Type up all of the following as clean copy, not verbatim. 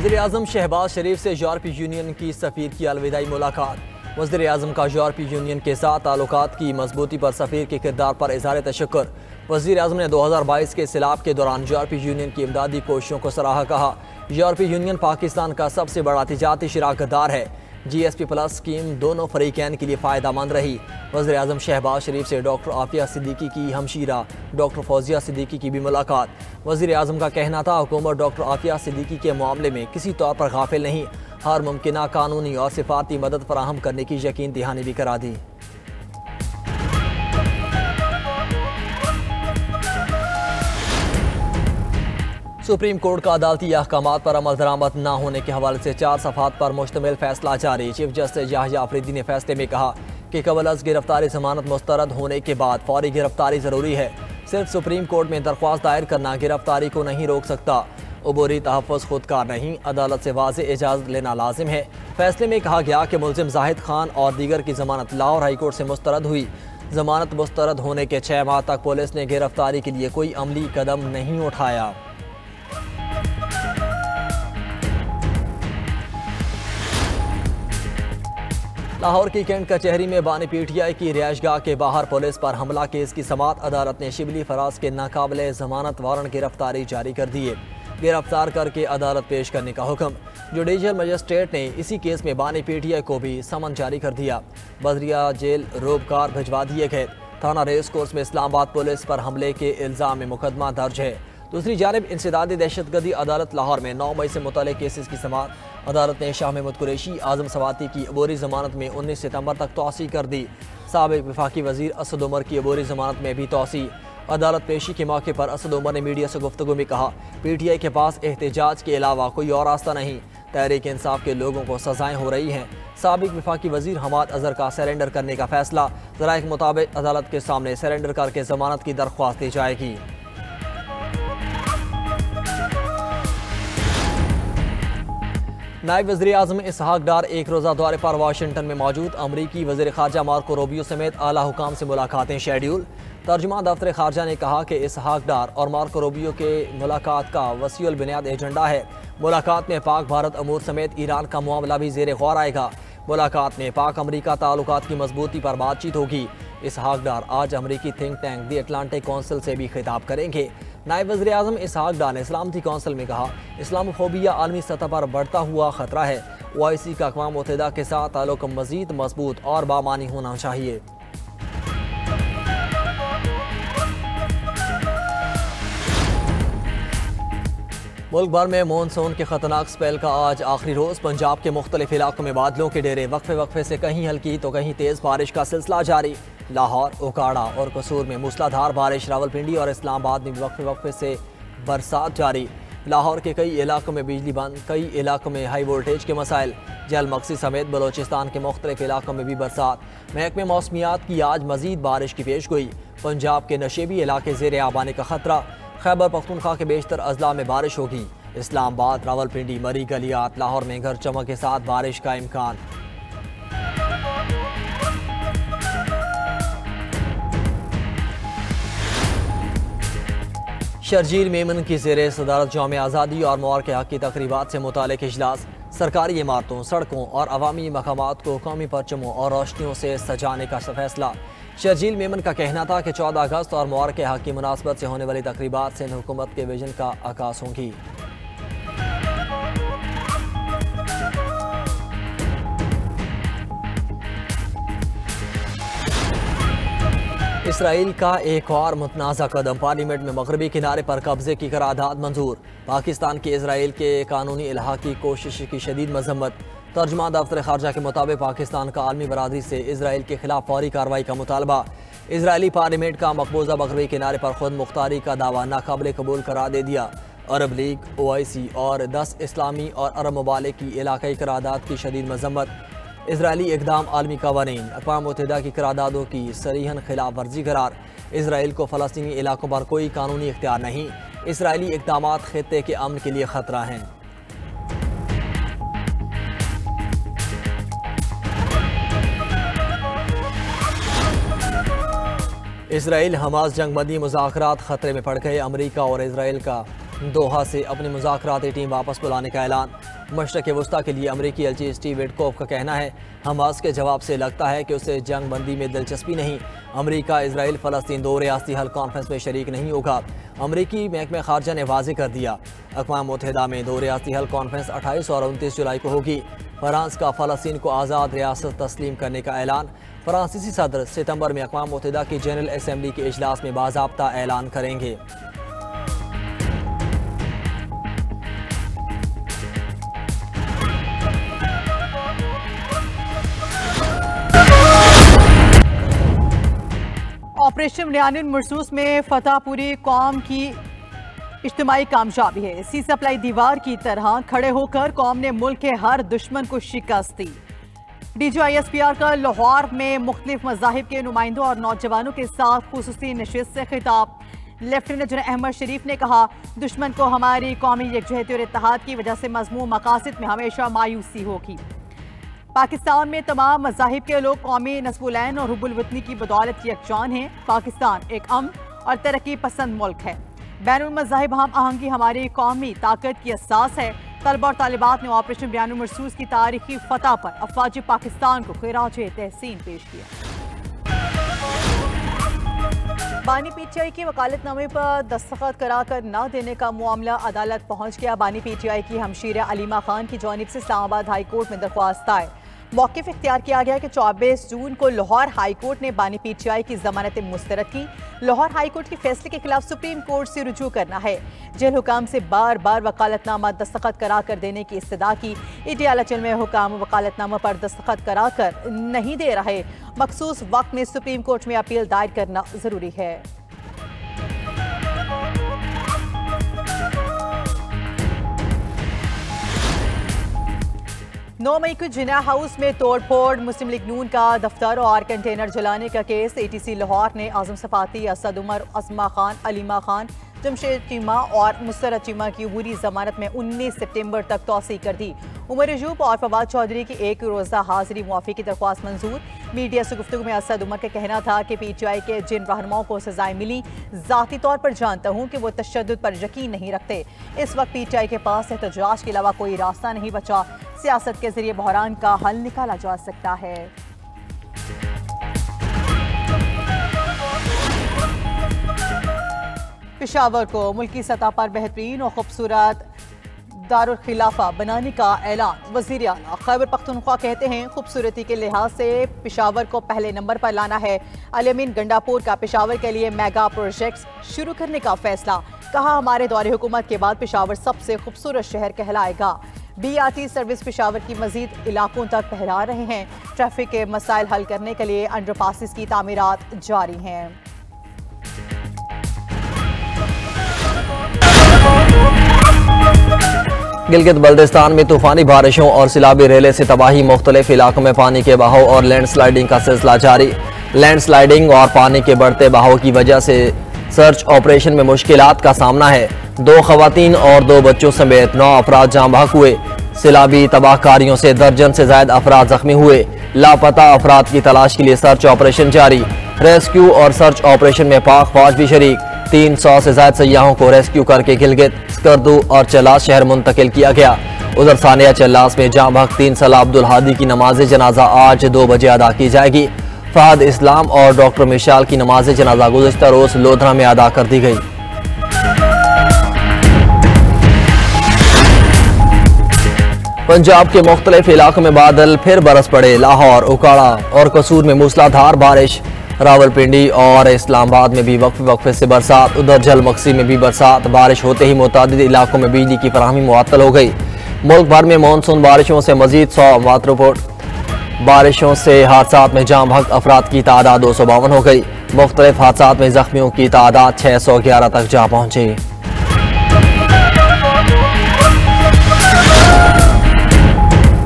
वज़ीर-ए-आज़म शहबाज शरीफ से यूरोपीय यूनियन की सफ़ीर की अलविदाई मुलाकात। वज़ीर-ए-आज़म का यूरोपीय यूनियन के साथ ताल्लुकात की मजबूती पर सफ़ीर के किरदार पर इज़हार तशक्कुर। वज़ीर-ए-आज़म ने 2022 के सैलाब के दौरान यूरोपीय यूनियन की इमदादी कोशिशों को सराहा। कहा, यूरोपीय यूनियन पाकिस्तान का सबसे बड़ा तिजारती शराकतदार है। GSP प्लस स्कीम दोनों फरीकैन के लिए फ़ायदेमंद रही। वज़ीर-ए-आज़म शहबाज शरीफ से डॉक्टर आफिया सिद्दीकी की हमशीरा डॉक्टर फौजिया सिद्दीकी की भी मुलाकात। वज़ीर-ए-आज़म का कहना था, हुकूमत डॉक्टर आफिया सिद्दीकी के मामले में किसी तौर पर गाफिल नहीं, हर मुमकिन कानूनी और सिफारती मदद फराहम करने की यकीन दहानी भी करा दी। सुप्रीम कोर्ट का अदालती अहकामात पर अमल दरामद न होने के हवाले से 4 सफ़हात पर मुश्तमिल फैसला जारी। चीफ जस्टिस याहिया अफरीदी ने फैसले में कहा कि कबल अज़ गिरफ्तारी जमानत मुस्तरद होने के बाद फौरी गिरफ्तारी ज़रूरी है। सिर्फ सुप्रीम कोर्ट में दरख्वास्त दायर करना गिरफ्तारी को नहीं रोक सकता। अबूरी तहफ़्फ़ुज़ खुदकार नहीं, अदालत से वाज़ेह इजाज़त लेना लाजिम है। फैसले में कहा गया कि मुलजिम जाहिद खान और दीगर की जमानत लाहौर हाई कोर्ट से मुस्तरद हुई। जमानत मुस्तरद होने के 6 माह तक पुलिस ने गिरफ्तारी के लिए कोई अमली कदम नहीं उठाया। लाहौर की कैंट कचहरी में बानी PTI की रिहाइशगाह के बाहर पुलिस पर हमला केस की समाअत। अदालत ने शिबली फराज के नाकाबिले जमानत वारंट गिरफ्तारी जारी कर दिए। गिरफ्तार करके अदालत पेश करने का हुक्म। जुडिशल मजिस्ट्रेट ने इसी केस में बानी PTI को भी समन जारी कर दिया। बदरिया जेल रोबकार भिजवा दिए गए। थाना रेस कोर्स में इस्लामाबाद पुलिस पर हमले के इल्ज़ाम में मुकदमा दर्ज है। दूसरी जानिब इंसदादी दहशतगर्दी अदालत लाहौर में 9 मई से मुतल्लिक़ केसेस की समाअत। अदालत ने शाह महमूद कुरैशी आज़म सवाती की अबूरी जमानत में 19 सितंबर तक तौसी कर दी। साबिक़ वफाकी वज़ीर असद उमर की अबूरी जमानत में भी तौसी। अदालत पेशी के मौके पर असद उमर ने मीडिया से गुफ्तगू में कहा, PTI के पास एहतजाज के अलावा कोई और रास्ता नहीं। तहरीक इंसाफ के लोगों को सजाएं हो रही हैं। साबिक़ वफाकी वज़ीर हमाद अजहर का सरेंडर करने का फैसला। ज़राए के मुताबिक अदालत के सामने सरेंडर करके जमानत की दरख्वास्त दी जाएगी। नायब वज़ीर-ए-आज़म इसहाक डार एक रोज़ा दौरे पर वाशिंगटन में मौजूद। अमरीकी वज़ीर ख़ारजा मार्को रूबियो समेत आला हुकाम से मुलाकातें शेड्यूल। तर्जुमा दफ्तर ख़ारजा ने कहा कि इसहाक डार और मार्को रूबियो के मुलाकात का वसीउल बुनियाद एजेंडा है। मुलाकात में पाक भारत अमूर समेत ईरान का मामला भी ज़ेर गौर आएगा। मुलाकात में पाक अमरीका ताल्लुकात की मजबूती पर बातचीत होगी। इसहाक डार आज अमरीकी थिंक टैंक दी अटलांटिक काउंसिल से भी खिताब करेंगे। नायब वज़ीर-ए-आज़म इसहाक डार ने सलामती काउंसिल में कहा, इस्लामोफोबिया आलमी सतह पर बढ़ता हुआ खतरा है। OIC का अक़वाम मुत्तहिदा के साथ ताल्लुक मज़ीद मजबूत और बामानी होना चाहिए। मुल्क भर में मानसून के खतरनाक स्पेल का आज आखिरी रोज़। पंजाब के मुख्तलिफ इलाकों में बादलों के डेरे, वक्फे वक्फे से कहीं हल्की तो कहीं तेज़ बारिश का सिलसिला जारी। लाहौर, ओकाड़ा और कसूर में मूसलाधार बारिश। रावलपिंडी और इस्लामाबाद में वक्फे वक्फे से बरसात जारी। लाहौर के कई इलाकों में बिजली बंद, कई इलाकों में हाई वोल्टेज के मसाइल। जलमक्सी समेत बलोचिस्तान के मुख्तलिफ इलाकों में भी बरसात। महकमे मौसमियात की आज मजीद बारिश की पेशगोई। पंजाब के नशेबी इलाके ज़ेर आब आने का खतरा। खैबर पख्तूनख्वा के बेशतर अजला में बारिश होगी। इस्लामाबाद, रावलपिंडी, मरी, गलियात, लाहौर में घर चमक के साथ बारिश का इम्कान। शर्जील मेमन की ज़ेरे सदारत यौम आज़ादी और मौर के हक़ की तक़रीबात से मुतालिक इजलास। सरकारी इमारतों, सड़कों और अवामी मकामात को कौमी परचमों और रोशनियों से सजाने का फैसला। शर्जील मेमन का कहना था कि 14 अगस्त और मौर के हक़ की मुनासबत से होने वाली तक़रीबात सिंध हुकूमत के विजन का आगाज़ होंगी। इसराइल का एक और मुतनाज़ा कदम। पार्लियामेंट में मगरबी किनारे पर कब्जे की करारदाद मंजूर। पाकिस्तान की इसराइल के कानूनी इलाहा की कोशिश की शदीद मजम्मत। तर्जुमा दफ्तर ख़ारजा के मुताबिक पाकिस्तान का आलमी बरादरी से इसराइल के खिलाफ फौरी कार्रवाई का मुतालबा। इसराइली पार्लियामेंट का मकबूजा मगरबी किनारे पर खुद मुख्तारी का दावा नाकाबिल कबूल करार दे दिया। अरब लीग, OIC और 10 इस्लामी और अरब ममालिक की इलाकाई करारदाद की शदीद मजम्मत। इसराइली इक़दाम आलमी कवानीन, अक़वाम मुत्तहिदा की करारदादों की सरीहन खिलाफ वर्जी करार। इसराइल को फ़लस्तीनी इलाकों पर कोई कानूनी इख्तियार नहीं। इसराइली इक़दामात ख़ित्ते के अमन के लिए ख़तरा हैं। इसराइल हमास जंगबंदी मुज़ाकरात ख़तरे में पड़ गए। अमरीका और इसराइल का दोहा से अपनी मुज़ाकराती टीम वापस बुलाने का ऐलान। मशरक़ वस्ता के लिए अमरीकी एलची स्टीव विटकोफ का कहना है, हमास के जवाब से लगता है कि उसे जंग बंदी में दिलचस्पी नहीं। अमरीका इसराइल फ़लस्तीन 2 रियासती हल कॉन्फ्रेंस में शरीक नहीं होगा। अमरीकी महकमे खारजा ने वाज़ेह कर दिया, अक़वाम मुत्तहिदा में 2 रियासती हल कॉन्फ्रेंस 28 और 29 जुलाई को होगी। फ्रांस का फ़लस्तीन को आज़ाद रियासत तस्लीम करने का ऐलान। फ्रांसीसी सदर सितंबर में अक़वाम मुत्तहिदा की जनरल असम्बली के इजलास में बाज़ाब्ता ऐलान करेंगे। ऑपरेशन बनियानुल मरसूस में फतह पूरी कौम की इज्तिमाई कामयाबी है। सी सप्लाई दीवार की तरह खड़े होकर कौम ने मुल्क के हर दुश्मन को शिकस्त दी। DGISPR का लाहौर में मुख्तलिफ मज़ाहिब के नुमाइंदों और नौजवानों के साथ खुसूसी नशिस्त से खिताब। लेफ्टिनेंट जनरल अहमद शरीफ ने कहा, दुश्मन को हमारी कौमी यकजहती और इत्तेहाद की वजह से मज़मूम मकासद में हमेशा मायूसी होगी। पाकिस्तान में तमाम मज़ाहिब के लोग कौमी नस्बुलैन और हुब्बुल वतनी की बदौलत यकजान हैं। पाकिस्तान एक अमन और तरक्की पसंद मुल्क है। बैनुल मज़ाहिब हम आहंगी हमारी कौमी ताकत की असास है। तलबा और तालिबात ने ऑपरेशन बनियानुल मरसूस की तारीखी फतह पर अफवाज पाकिस्तान को खिराज तहसीन पेश किया। बानी PTI की वकालतनामे पर दस्तखत कराकर न देने का मामला अदालत पहुंच गया। बानी PTI की हमशीर अलीमा खान की जानिब से इस्लामाबाद हाई कोर्ट में दरख्वास्त आए। मौक़िफ़ इख्तियार किया गया कि 24 जून को लाहौर हाई कोर्ट ने बानी PTI की जमानत मुस्तरद की। लाहौर हाई कोर्ट के फैसले के खिलाफ सुप्रीम कोर्ट से रुजू करना है। जेल हुकाम से बार बार वकालतनामा दस्तखत करा कर देने की इस्तदा की। ED आलाचल में हुकाम वकालतनामा पर दस्तखत करा कर नहीं दे रहे। मखसूस वक्त में सुप्रीम कोर्ट में अपील दायर करना जरूरी है। नौ मई को जिना हाउस में तोड़फोड़, मुस्लिम लीग नून का दफ्तर और कंटेनर जलाने का केस। ATC लाहौर ने आजम सफाती, असद उमर, असमा खान, अलीमा खान, जमशेद चीमा और मुसरत चीमा की अबूरी जमानत में 19 सितंबर तक तौसी कर दी। उमर अजूब और फवाद चौधरी की एक रोज़ा हाजिरी मुआफ़ी की दरख्वास्त मंजूर। मीडिया से गुफ्तगू में असद उमर का कहना था कि PTI के जिन रहनुमाओं को सजाएं मिली, ज़ाती तौर पर जानता हूँ कि वो तशद्दुद पर यकीन नहीं रखते। इस वक्त PTI के पास एहतजाज के अलावा कोई रास्ता नहीं बचा। सियासत के जरिए बहरान का हल निकाला जा सकता है। पेशावर को मुल्की सतह पर बेहतरीन और खूबसूरत दारुल खिलाफा बनाने का ऐलान। वज़ीर आला खैबर पख्तूनख्वा कहते हैं, खूबसूरती के लिहाज से पेशावर को पहले नंबर पर लाना है। अल-अमीन गंडापुर का पेशावर के लिए मेगा प्रोजेक्ट्स शुरू करने का फैसला। कहा, हमारे दौरे हुकूमत के बाद पेशावर सबसे खूबसूरत शहर कहलाएगा। BRT सर्विस पेशावर की मजीद इलाकों तक फैला रहे हैं। ट्रैफिक के मसाइल हल करने के लिए अंडरपासिस की तामीरात जारी हैं। गिलगित बल्दिस्तान में तूफानी बारिशों और सिलाबी रेले से तबाही। मुख्तलिफ इलाकों में पानी के बहाव और लैंडस्लाइडिंग का सिलसिला जारी। लैंडस्लाइडिंग और पानी के बढ़ते बहाव की वजह से सर्च ऑपरेशन में मुश्किलात का सामना है। 2 खवातीन और 2 बच्चों समेत 9 अफराद जाँ बहक हुए। सिलाबी तबाहकारियों से दर्जन से ज्यादा अफराद जख्मी हुए। लापता अफराद की तलाश के लिए सर्च ऑपरेशन जारी। रेस्क्यू और सर्च ऑपरेशन में पाक फौज भी शरीक। 300 से ज्यादा सयाहों को रेस्क्यू करके गिलगित, स्कर्दू और चल्लास शहर मुंतकिल किया गया। उधर सानिया चल्लास में जाँ बहक 3 साला अब्दुल हादी की नमाज जनाजा आज 2 बजे अदा की जाएगी। फहद इस्लाम और डॉक्टर मिशाल की नमाज जनाजा गुज़िश्ता रोज लोधरा में अदा कर दी गई। पंजाब के मुख्तलिफ इलाकों में बादल फिर बरस पड़े। लाहौर, उकाड़ा और कसूर में मूसलाधार बारिश। रावलपिंडी और इस्लामाबाद में भी वक्फे वक्फे से बरसात। उधर झलमक्सी में भी बरसात। बारिश होते ही मुतादिद इलाकों में बिजली की फराहमी मुअत्तल हो गई। मुल्क भर में मानसून बारिशों से मजीद 100 अमवात रिपोर्ट। बारिशों से हादसात में जाँ बहक अफराद की तादाद 252 हो गई। मुख्तलिफ हादसात में जख्मियों की तादाद 611 तक जा पहुंची।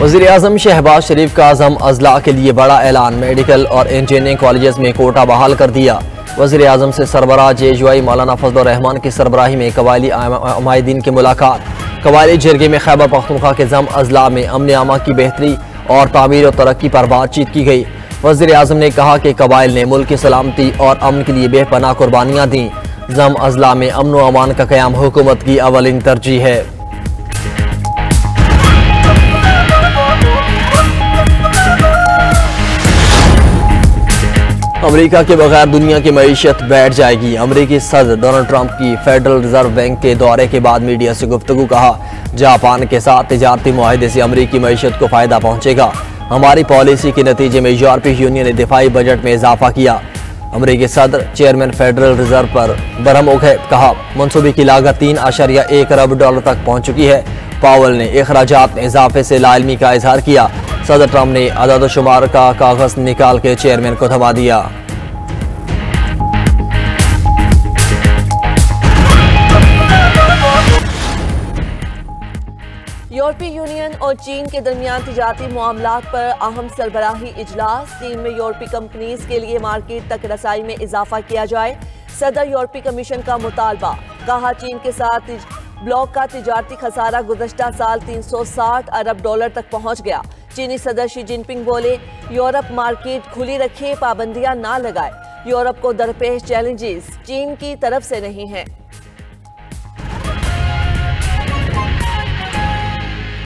वज़ीर आज़म शहबाज शरीफ का अज़म अजला के लिए बड़ा ऐलान। मेडिकल और इंजीनियरिंग कॉलेजेस में कोटा बहाल कर दिया। वज़ीर आज़म से सरबराह JUI मौलाना फजल रहमान की सरबराही में कबायली अमायदीन की मुलाकात। कबायली जरगे में खैबर पख्तूनख्वा के अज़म अजला में अमन आमा की बेहतरी और तामीर और तरक्की पर बातचीत की गई। वज़ीर आज़म ने कहा कि कबाइल ने मुल्क की सलामती और अमन के लिए बेपनाह कुर्बानियाँ दी। अज़म अजला में अमन व अमान का क़याम हुकूमत की अवलिन तरजीह है। अमेरिका के बगैर दुनिया की मईशत बैठ जाएगी। अमेरिकी सदर डोनाल्ड ट्रंप की फेडरल रिजर्व बैंक के दौरे के बाद मीडिया से गुफ्तगू। कहा, जापान के साथ तिजारती मुआहदे से अमेरिकी मईशत को फायदा पहुंचेगा। हमारी पॉलिसी के नतीजे में यूरोपीय यूनियन ने दिफाई बजट में इजाफा किया। अमेरिकी सदर चेयरमैन फेडरल रिजर्व पर बरहम है। कहा, मंसूबे की लागत 3.1 अरब डॉलर तक पहुंच चुकी है। पावेल ने अखराजात में इजाफे से लाइलमी का इजहार किया। सदर ट्रंप ने अदद शुमार का कागज निकाल के चेयरमैन को थमा दिया। यूरोपीय यूनियन और चीन के दरमियान तिजारती मामलात पर अहम सरबराही इजलास। चीन में यूरोपीय कंपनीज के लिए मार्केट तक रसाई में इजाफा किया जाए। सदर यूरोपीय कमीशन का मुतालबा। कहा, चीन के साथ ब्लॉक का तिजारती खसारा गुज़श्ता साल 360 अरब डॉलर तक पहुंच गया। चीनी सदर शी जिनपिंग बोले, यूरोप मार्केट खुली रखे, पाबंदियां ना लगाए। यूरोप को दरपेश चैलेंजेस चीन की तरफ से नहीं हैं।